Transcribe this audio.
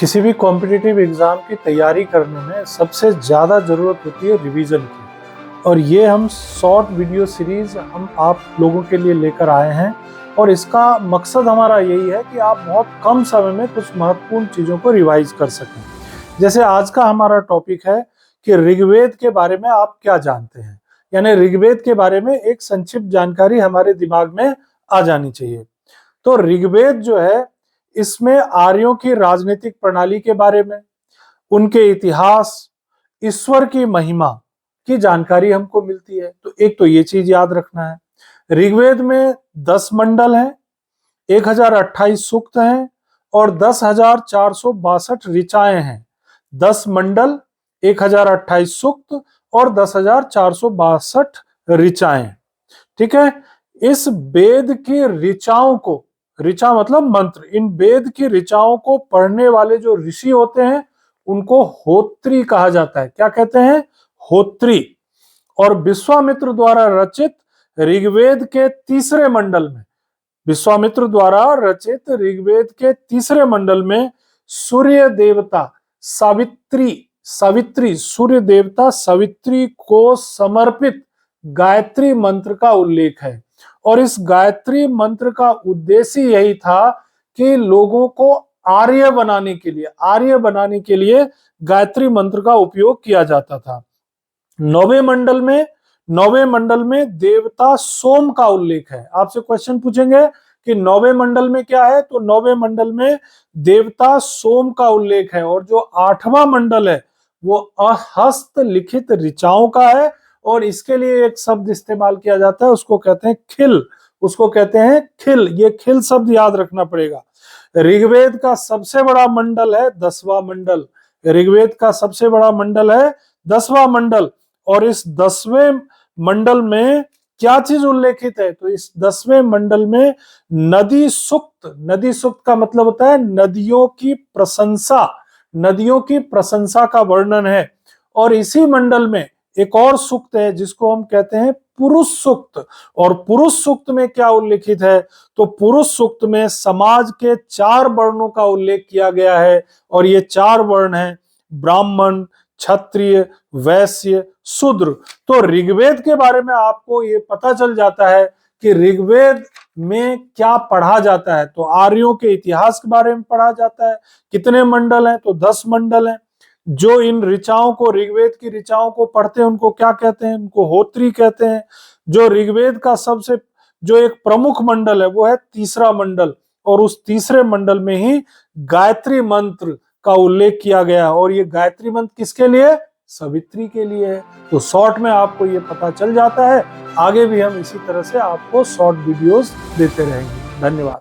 किसी भी competitive exam की तैयारी करने में सबसे ज़्यादा ज़रूरत होती है रिवीजन की। और ये हम शॉर्ट वीडियो सीरीज़ हम आप लोगों के लिए लेकर आए हैं और इसका मकसद हमारा यही है कि आप बहुत कम समय में कुछ महत्वपूर्ण चीज़ों को रिवाइज कर सकें। जैसे आज का हमारा टॉपिक है कि ऋग्वेद के बारे में आप क्या जानते हैं, यानी ऋग्वेद के बारे में एक संक्षिप्त जानकारी हमारे दिमाग में आ जानी चाहिए। तो ऋग्वेद जो है, इसमें आर्यों की राजनीतिक प्रणाली के बारे में, उनके इतिहास, ईश्वर की महिमा की जानकारी हमको मिलती है। तो एक तो ये चीज याद रखना है। ऋग्वेद में 10 मंडल हैं, 1028 सूक्त हैं और 10,462 ऋचाएं हैं। 10 मंडल, 1028 सूक्त और 10,462 ऋचाएं। ठीक है। इस वेद की ऋचाओं को, ऋचा मतलब मंत्र, इन वेद की ऋचाओं को पढ़ने वाले जो ऋषि होते हैं उनको होत्री कहा जाता है। क्या कहते हैं? होत्री। और विश्वामित्र द्वारा रचित ऋग्वेद के तीसरे मंडल में, विश्वामित्र द्वारा रचित ऋग्वेद के तीसरे मंडल में सूर्य देवता सावित्री सूर्य देवता सावित्री को समर्पित गायत्री मंत्र का उल्लेख है। और इस गायत्री मंत्र का उद्देश्य यही था कि लोगों को आर्य बनाने के लिए गायत्री मंत्र का उपयोग किया जाता था। नौवें मंडल में देवता सोम का उल्लेख है। आपसे क्वेश्चन पूछेंगे कि नौवें मंडल में क्या है, तो नौवें मंडल में देवता सोम का उल्लेख है। और जो 8वां मंडल है वो हस्त लिखित ऋचाओं का है। और इसके लिए एक शब्द इस्तेमाल किया जाता है, उसको कहते हैं खिल। ये खिल शब्द याद रखना पड़ेगा। ऋग्वेद का सबसे बड़ा मंडल है 10वां मंडल। ऋग्वेद का सबसे बड़ा मंडल है 10वां मंडल। और इस 10वें मंडल में क्या चीज उल्लेखित है, तो इस 10वें मंडल में नदी सूक्त का मतलब होता है नदियों की प्रशंसा का वर्णन है। और इसी मंडल में एक और सूक्त है जिसको हम कहते हैं पुरुष सूक्त। और पुरुष सूक्त में क्या उल्लेखित है, तो पुरुष सूक्त में समाज के 4 वर्णों का उल्लेख किया गया है। और ये 4 वर्ण हैं ब्राह्मण, क्षत्रिय, वैश्य, शूद्र। तो ऋग्वेद के बारे में आपको ये पता चल जाता है कि ऋग्वेद में क्या पढ़ा जाता है। तो आर्यों के इतिहास के बारे में पढ़ा जाता है। कितने मंडल हैं, तो 10 मंडल हैं। जो इन ऋचाओं को, ऋग्वेद की ऋचाओं को पढ़ते हैं उनको क्या कहते हैं, उनको होत्री कहते हैं। जो ऋग्वेद का सबसे जो एक प्रमुख मंडल है वो है तीसरा मंडल। और उस तीसरे मंडल में ही गायत्री मंत्र का उल्लेख किया गया। और ये गायत्री मंत्र किसके लिए? सावित्री के लिए है। तो शॉर्ट में आपको ये पता चल जाता है। आगे भी हम इसी तरह से आपको शॉर्ट वीडियोस देते रहेंगे। धन्यवाद।